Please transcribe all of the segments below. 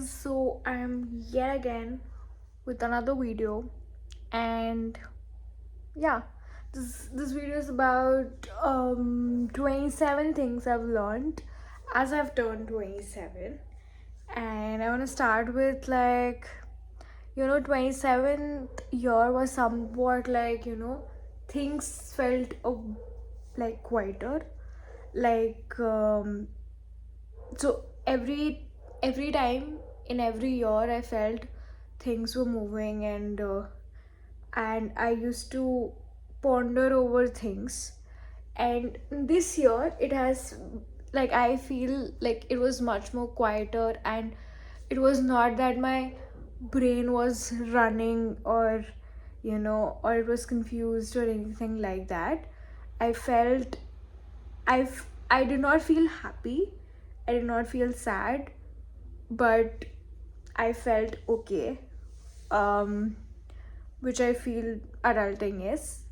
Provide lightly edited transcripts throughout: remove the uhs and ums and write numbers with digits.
guys, so I'm yet again with another video, and yeah, this video is about 27 things I've learned as I've turned 27. And I want to start with 27th year was somewhat things felt quieter, like so every time in every year I felt things were moving, and I used to ponder over things. And this year it has, I feel like it was much more quieter, and it was not that my brain was running, or it was confused or anything like that. I felt I did not feel happy, I did not feel sad, but I felt okay, um, which I feel adulting is.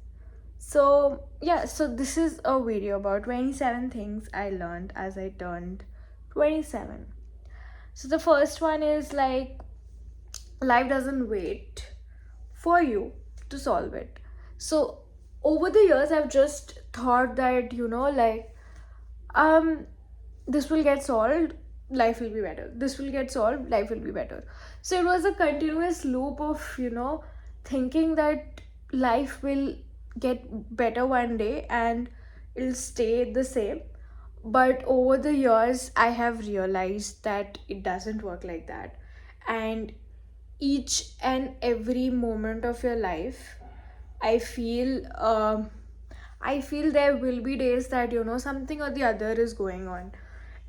So, yeah, so this is a video about 27 things I learned as I turned 27. So, the first one is life doesn't wait for you to solve it. So, over the years, I've just thought that, um, this will get solved, life will be better. This will get solved, life will be better. So it was a continuous loop of thinking that life will get better one day and it'll stay the same. But over the years I have realized that it doesn't work like that. And each and every moment of your life, I feel I feel there will be days that something or the other is going on,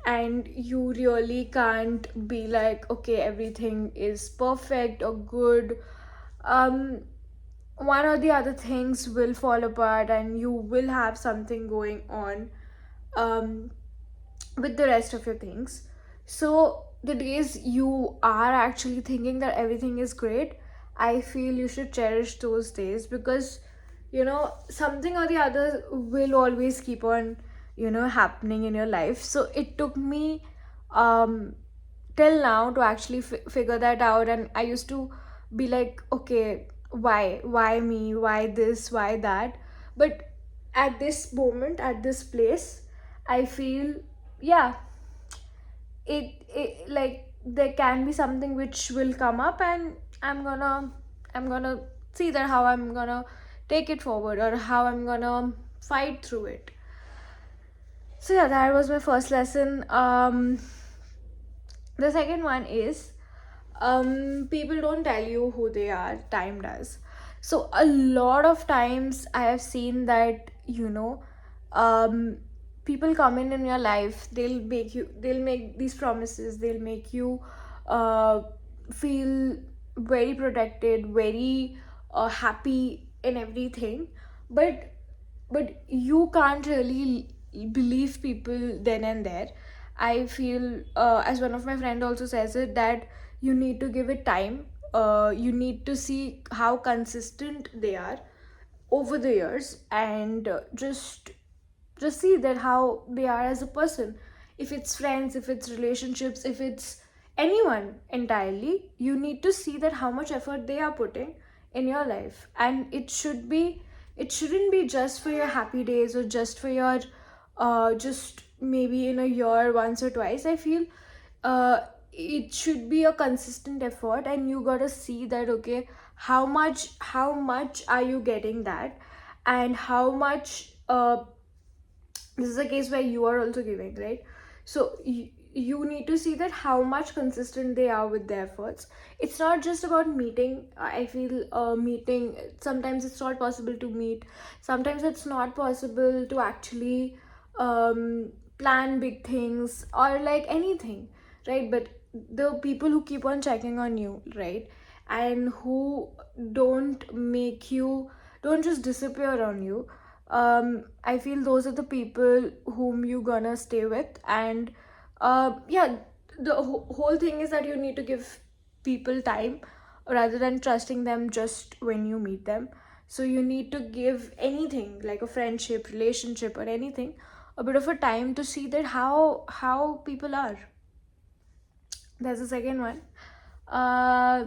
and you really can't be like, okay, everything is perfect or good. Um, One or the other things will fall apart, and you will have something going on um, with the rest of your things. So the days you are actually thinking that everything is great, I feel you should cherish those days, because something or the other will always keep on happening in your life. So it took me um till now to actually figure that out. And I used to be like, okay, why me, why this, why that. But at this moment, at this place, I feel, yeah, it like there can be something which will come up, and I'm gonna see that how I'm gonna take it forward, or how I'm gonna fight through it. So yeah, that was my first lesson. The second one is, people don't tell you who they are, time does. So a lot of times I have seen that um people come in your life, they'll make these promises, they'll make you uh feel very protected, very happy in everything. But but you can't really believe people then and there. I feel, as one of my friend also says it, that you need to give it time. You need to see how consistent they are over the years, and just see that how they are as a person. If it's friends, if it's relationships, if it's anyone entirely, you need to see that how much effort they are putting in your life. And it shouldn't be just for your happy days, or just for your just maybe in a year once or twice. I feel uh it should be a consistent effort, and you gotta see that, okay, how much are you getting that, and how much this is a case where you are also giving, right? So you need to see that how much consistent they are with their efforts. It's not just about meeting. I feel meeting, sometimes it's not possible to meet, sometimes it's not possible to actually plan big things or like anything, right? But the people who keep on checking on you, right, and who don't make you, don't just disappear on you, I feel those are the people whom you gonna stay with. And yeah, the whole thing is that you need to give people time rather than trusting them just when you meet them. So you need to give anything, like a friendship, relationship, or anything, a bit of a time to see that how people are. That's the second one. uh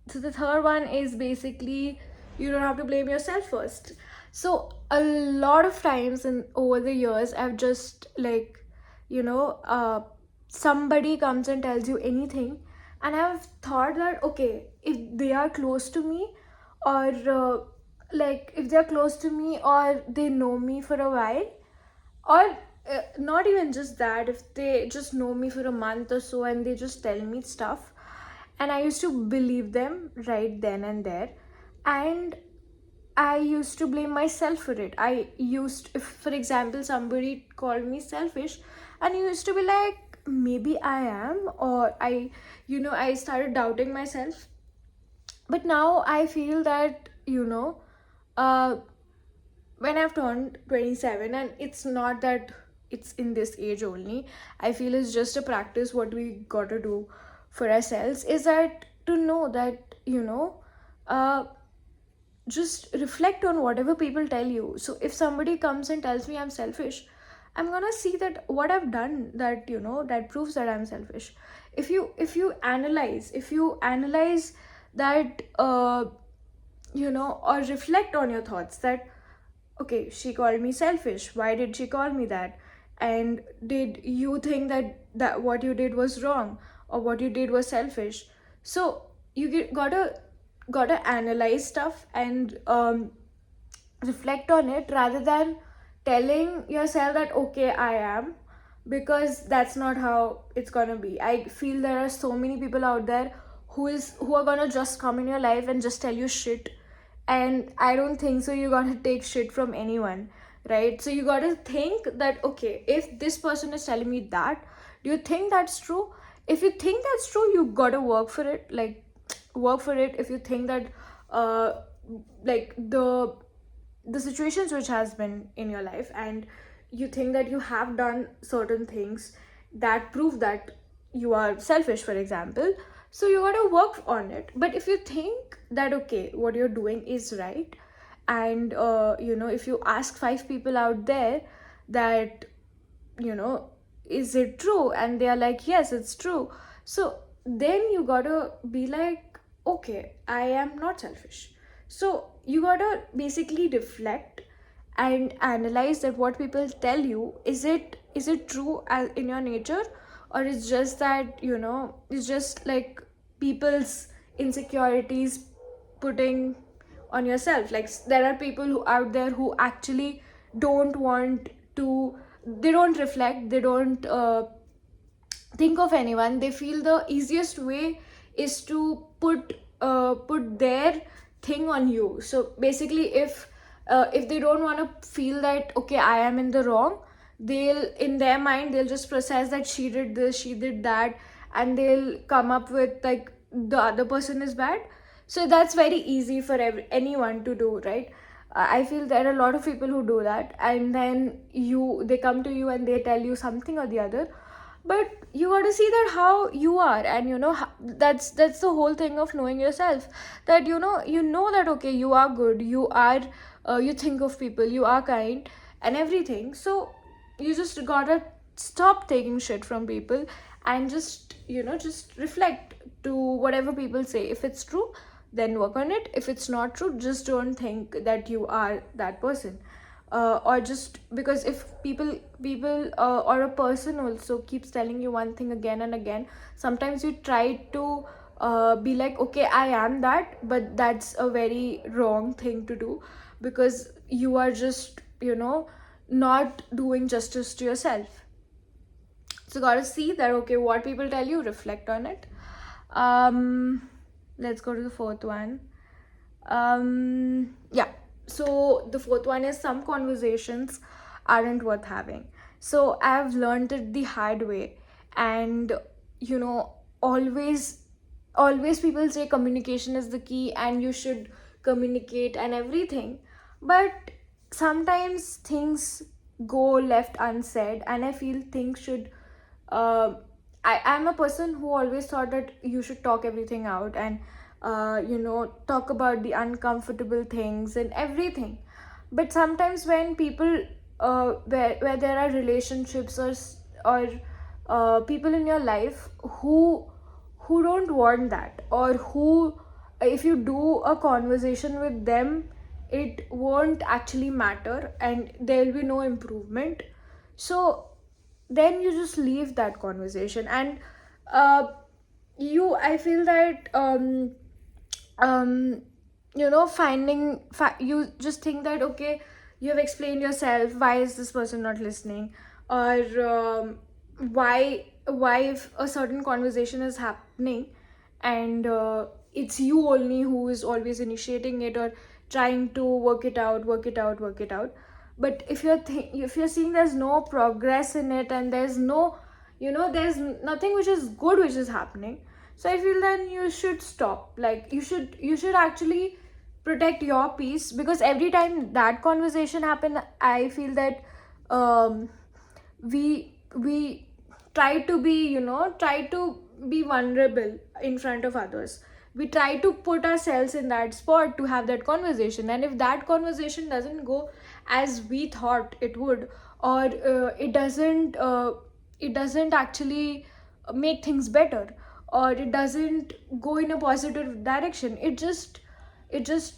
so the third one is basically, you don't have to blame yourself first. So a lot of times in over the years, I've just like, you know uh somebody comes and tells you anything, and I've thought that, okay, if they are close to me, or like if they're close to me, or they know me for a while, or not even just that, if they just know me for a month or so and they just tell me stuff, and I used to believe them right then and there, and I used to blame myself for it. I used, if for example somebody called me selfish, and you used to be like, maybe I am, or I started doubting myself. But now I feel that, uh when I've turned 27, and it's not that it's in this age only, I feel it's just a practice what we got to do for ourselves, is that to know that, uh, just reflect on whatever people tell you. So if somebody comes and tells me I'm selfish, I'm gonna see that what I've done, that that proves that I'm selfish. If you analyze that, or reflect on your thoughts, that okay, she called me selfish, why did she call me that, and did you think that what you did was wrong, or what you did was selfish? So gotta analyze stuff, and reflect on it, rather than telling yourself that, okay, I am, because that's not how it's gonna be. I feel there are so many people out there who are gonna just come in your life and just tell you shit, and I don't think so you gotta take shit from anyone, right? So you gotta think that, okay, if this person is telling me that, do you think that's true? If you think that's true, you gotta work for it, like work for it. If you think that, uh like the situations which has been in your life, and you think that you have done certain things that prove that you are selfish, for example, so you got to work on it. But if you think that, okay, what you're doing is right, and if you ask five people out there that, you know is it true, and they are like, yes, it's true, so then you gotta be like, okay, I am not selfish. So you gotta basically reflect and analyze that what people tell you, is it true as in your nature, or it's just that, it's just like people's insecurities putting on yourself. Like there are people who out there who actually don't want to, they don't reflect, they don't think of anyone. They feel the easiest way is to put their thing on you. So basically, if they don't want to feel that, okay, I am in the wrong, they'll, in their mind, they'll just process that she did this, she did that, and they'll come up with like the other person is bad. So that's very easy for anyone to do, right? I feel there are a lot of people who do that, and then they come to you and they tell you something or the other. But you got to see that how you are, and that's the whole thing of knowing yourself, that you know that, okay, you are good, you are, you think of people, you are kind and everything. So you just gotta stop taking shit from people, and just reflect to whatever people say. If it's true, then work on it. If it's not true, just don't think that you are that person. Or just because if people or a person also keeps telling you one thing again and again, sometimes you try to be like, okay, I am that, but that's a very wrong thing to do, because you are just not doing justice to yourself. So gotta see that, okay, what people tell you, reflect on it. Let's go to the fourth one. Yeah, so the fourth one is, some conversations aren't worth having. So I've learned it the hard way. And you know always people say communication is the key, and you should communicate and everything. But sometimes things go left unsaid, and I feel things should, uh, I'm a person who always thought that you should talk everything out, and talk about the uncomfortable things and everything. But sometimes when people, where there are relationships, or people in your life who who don't want that, or who, if you do a conversation with them, it won't actually matter and there will be no improvement. So then you just leave that conversation. And uh, I feel that um you just think that, okay, you have explained yourself, why is this person not listening, or why if a certain conversation is happening and it's you only who is always initiating it or trying to work it out. But if you're seeing there's no progress in it, and there's no, there's nothing which is good which is happening, so I feel then you should stop. Like, you should actually protect your peace, because every time that conversation happen, I feel that um we try to be vulnerable in front of others. We try to put ourselves in that spot to have that conversation, and if that conversation doesn't go as we thought it would, or it doesn't actually make things better, or it doesn't go in a positive direction, it just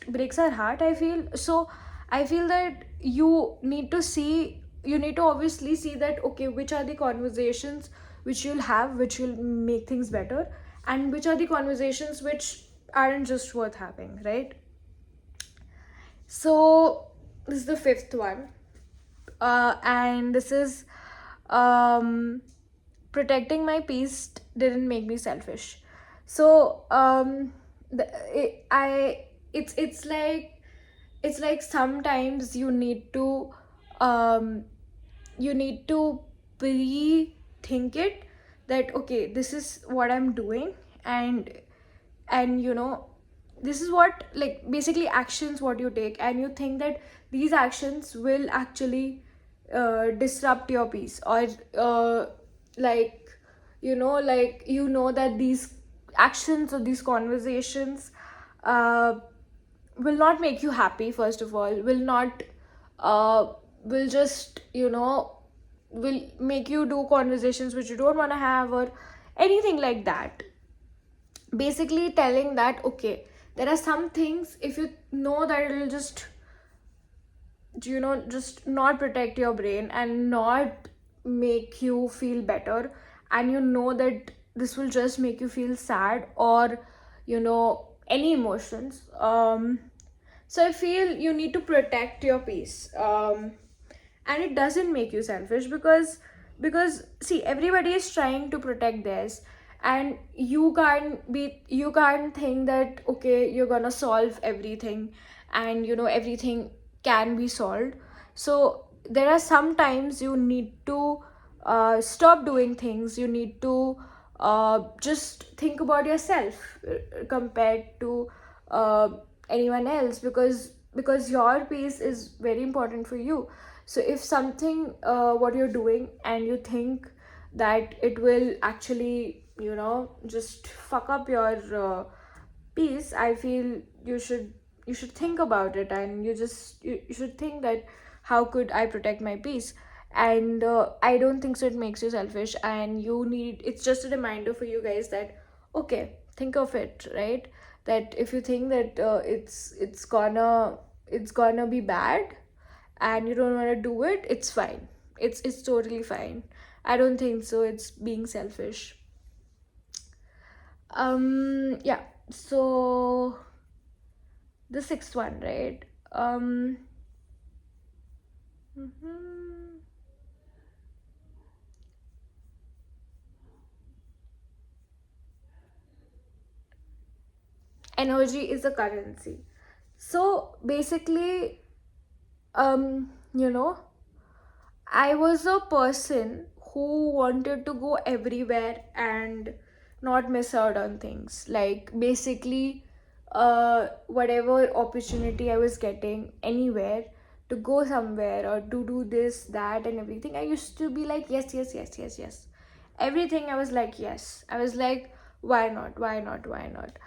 breaks our heart, I feel. So I feel that you need to obviously see that, okay, which are the conversations which you'll have which will make things better, and which are the conversations which aren't just worth having, right? So this is the fifth one, and this is, um protecting my peace didn't make me selfish. So it's like sometimes um you need to pre-think it, that, okay, this is what I'm doing, and this is what, like, basically actions what you take, and you think that these actions will actually disrupt your peace, or like, that these actions or these conversations uh, will not make you happy, first of all, will not uh, will just, will make you do conversations which you don't want to have, or anything like that. Basically telling that, okay, there are some things, if you know that it'll just not protect your brain and not make you feel better, and that this will just make you feel sad, or any emotions. So I feel you need to protect your peace. And it doesn't make you selfish, because see, everybody is trying to protect theirs, and you can't think that, okay, you're gonna solve everything, and everything can be solved. So there are some times you need to stop doing things. You need to just think about yourself, compared to uh, anyone else, because your peace is very important for you. So if something, what you're doing, and you think that it will actually just fuck up your peace, I feel you should think about it, and you should think that, how could I protect my peace? And I don't think so it makes you selfish, and it's just a reminder for you guys that, okay, think of it, right? That if you think that it's gonna be bad, and you don't want to do it, it's fine. It's totally fine. I don't think so it's being selfish. Yeah. So the sixth one, right? Mhm. Energy is a currency. So basically, you know I was a person who wanted to go everywhere and not miss out on things. Like, basically, whatever opportunity I was getting anywhere, to go somewhere or to do this, that, and everything, I used to be like, yes, yes, yes, yes, yes. Everything I was like, yes. I was like, why not? Why not? Why not?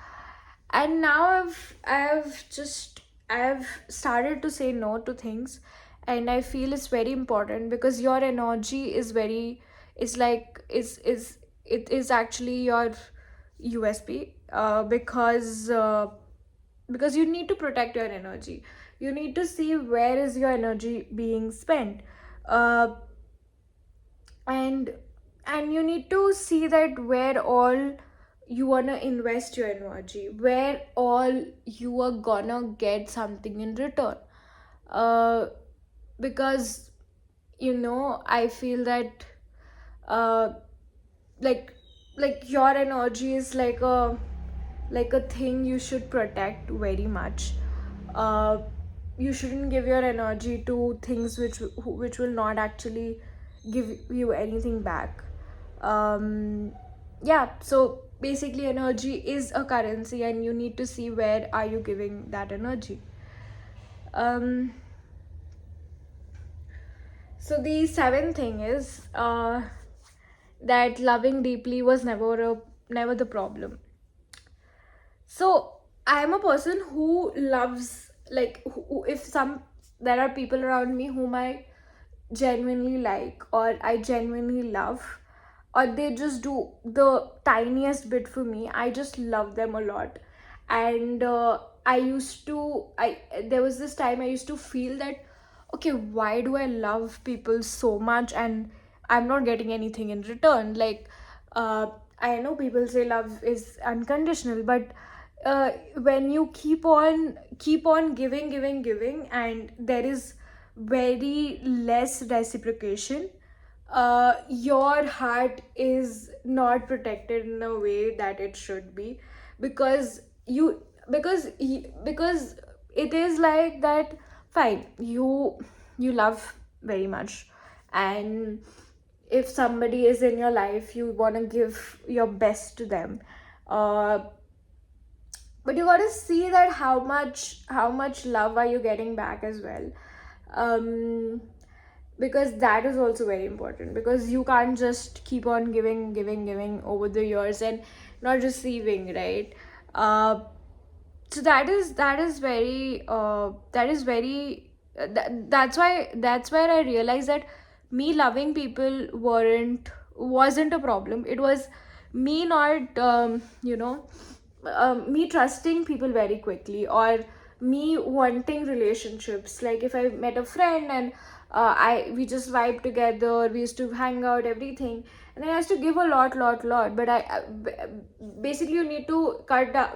And now I've started to say no to things, and I feel it's very important, because your energy is very, is like is it is actually your USP, because you need to protect your energy. You need to see where is your energy being spent, uh, and you need to see that where all you wanna invest your energy, where all you are gonna get something in return. uh, because I feel that uh, like your energy is like a thing you should protect very much. uh, you shouldn't give your energy to things which will not actually give you anything back. Yeah, so basically energy is a currency, and you need to see where are you giving that energy. um, so the seventh thing is that loving deeply was never the problem. So I am a person who loves, like, if some there are people around me whom I genuinely like, or I genuinely love, or they just do the tiniest bit for me, I just love them a lot. And I there was this time I used to feel that, okay, why do I love people so much and I'm not getting anything in return? Like, uh, I know people say love is unconditional, but when you keep on giving, and there is very less reciprocation, your heart is not protected in a way that it should be. Because you because it is like that. Fine, you love very much, and if somebody is in your life, you want to give your best to them. uh but you got to see that how much love are you getting back as well. um because that is also very important, because you can't just keep on giving over the years and not receiving, right? uh so that is very that's where I realized that me loving people wasn't a problem. It was me not me trusting people very quickly, or me wanting relationships. Like, if I met a friend and I we just vibe together, we used to hang out, everything, and then I used to give a lot. But basically, you need to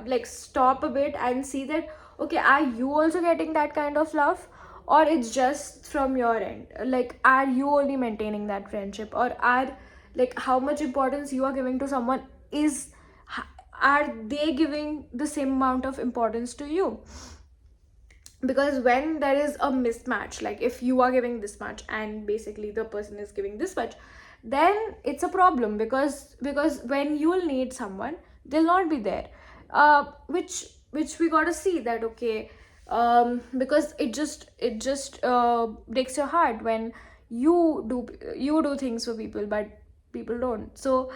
like, stop a bit and see that, okay, are you also getting that kind of love, or it's just from your end? Like, are you only maintaining that friendship, or are, like, how much importance you are giving to someone is are they giving the same amount of importance to you? Because when there is a mismatch, like if you are giving this much and basically the person is giving this much, then it's a problem. Because when you'll need someone, they'll not be there. Which we got to see that, okay, because it just breaks your heart when you do things for people, but people don't. So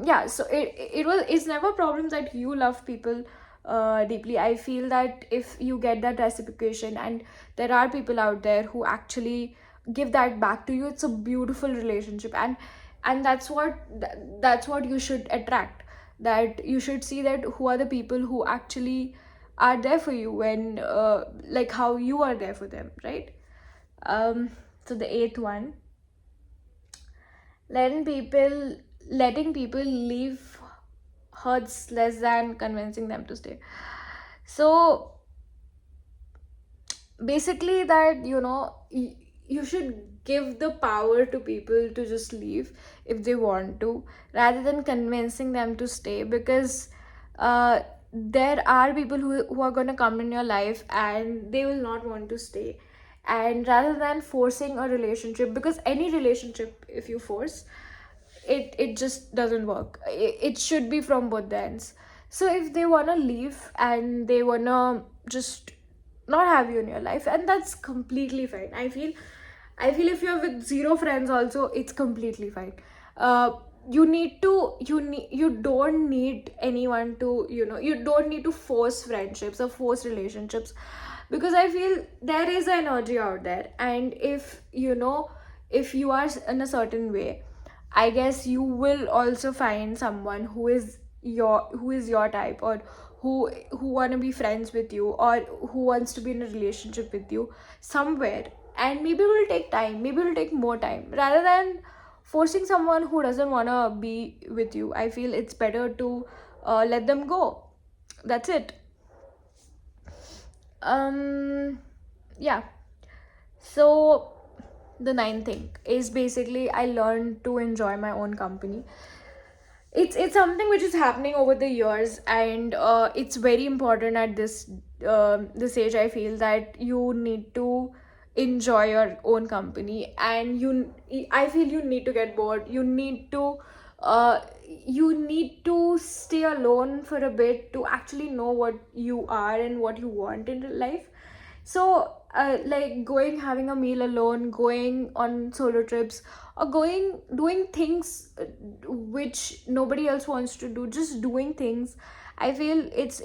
yeah, so it's never a problem that you love people deeply. I feel that if you get that reciprocation, and there are people out there who actually give that back to you, it's a beautiful relationship. And that's what you should attract. That you should see that who are the people who actually are there for you when like how you are there for them, right? So the eighth one, letting people letting people leave hurts less than convincing them to stay. So basically, that you should give the power to people to just leave if they want to, rather than convincing them to stay. Because there are people who are going to come in your life and they will not want to stay. And rather than forcing a relationship, because any relationship, if you force it just doesn't work. It should be from both the ends. So if they want to leave and they want to just not have you in your life, and that's completely fine. I feel if you're with zero friends also, it's completely fine. uh you don't need anyone to, you don't need to force friendships or force relationships. Because I feel there is energy out there, and if you are in a certain way, I guess you will also find someone who is your type, or who want to be friends with you, or who wants to be in a relationship with you somewhere. And maybe it will take time, maybe it will take more time, rather than forcing someone who doesn't want to be with you. I feel it's better to let them go. That's it. um yeah. So the ninth thing is basically I learned to enjoy my own company. It's something which is happening over the years, and it's very important at this age. I feel that you need to enjoy your own company, and I feel you need to get bored. Uh, you need to stay alone for a bit to actually know what you are and what you want in life. So like going, having a meal alone, going on solo trips, or going doing things which nobody else wants to do, just doing things. I feel it's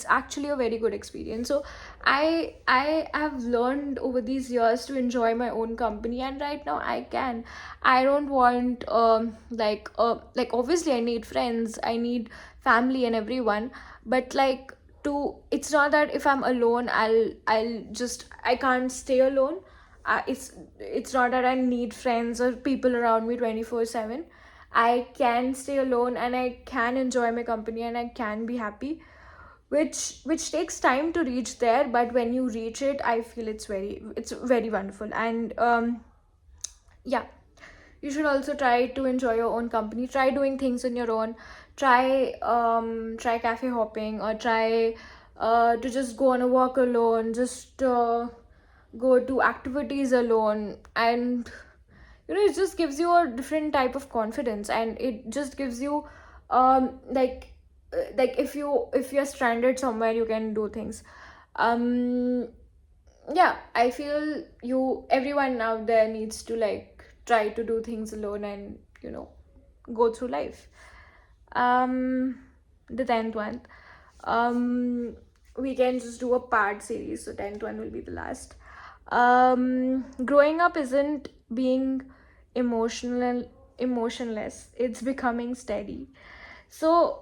actually a very good experience. So I have learned over these years to enjoy my own company, and right now I don't want like obviously I need friends, I need family and everyone, but like, to it's not that if I'm alone I can't stay alone. It's not that I need friends or people around me 24/7. I can stay alone, and I can enjoy my company, and I can be happy, which takes time to reach there, but when you reach it, I feel it's very wonderful. And yeah, you should also try to enjoy your own company, try doing things on your own, try cafe hopping, or try to just go on a walk alone, just go to activities alone. And it just gives you a different type of confidence, and it just gives you like if you're stranded somewhere, you can do things. um yeah, I feel everyone out there needs to like try to do things alone, and go through life. The 10th one, we can just do a part series, so 10th one will be the last. Growing up isn't being emotionless, it's becoming steady. So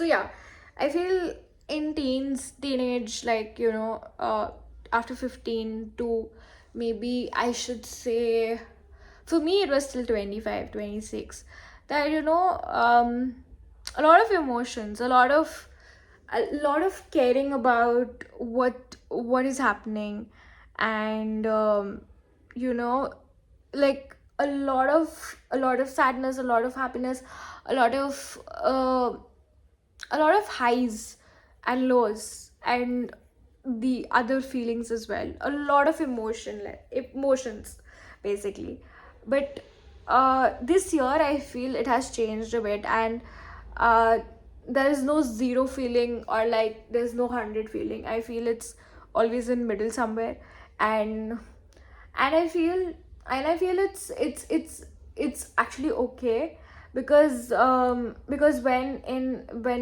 yeah, I feel in teenage, like after 15 to, maybe I should say, for me it was still 25, 26, that a lot of emotions, a lot of caring about what is happening. And you know like a lot of sadness, a lot of happiness, a lot of highs and lows, and the other feelings as well, a lot of emotions basically. But this year I feel it has changed a bit, and uh, there is no zero feeling, or like there's no 100 feeling. I feel it's always in middle somewhere. And and i feel and i feel it's actually okay, because when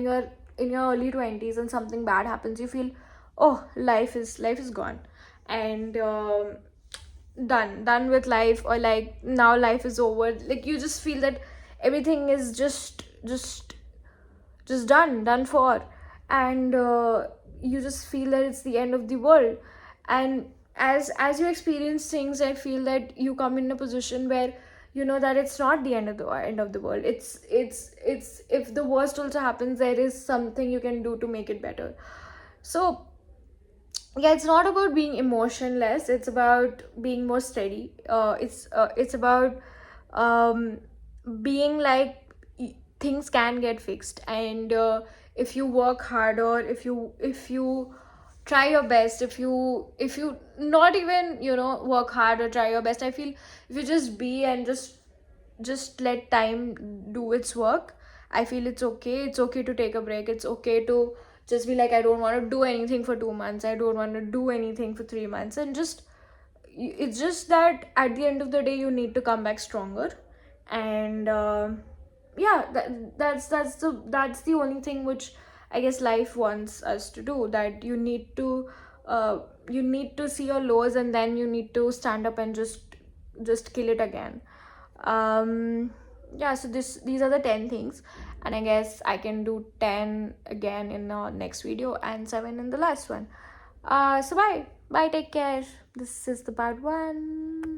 you're in your early 20s and something bad happens, you feel, oh, life is gone, and done with life, or like now life is over. Like, you just feel that everything is just done for. And you just feel that it's the end of the world. And as you experience things, I feel that you come in a position where you know that it's not the end of the world. It's if the worst also happens, there is something you can do to make it better. So yeah, it's not about being emotionless, it's about being more steady. It's about um being like, things can get fixed. And if you work harder, if you try your best, if you not even work hard or try your best, I feel if you just be and just let time do its work, I feel it's okay to take a break. It's okay to just be like, I don't want to do anything for 2 months, I don't want to do anything for 3 months, and just it's just that at the end of the day you need to come back stronger. And yeah, that's the only thing which I guess life wants us to do, that you need to see your lows, and then you need to stand up and just kill it again. um yeah, so these are the 10 things. and I guess I can do 10 again in the next video and 7 in the last one. So bye, take care. This is the part 1.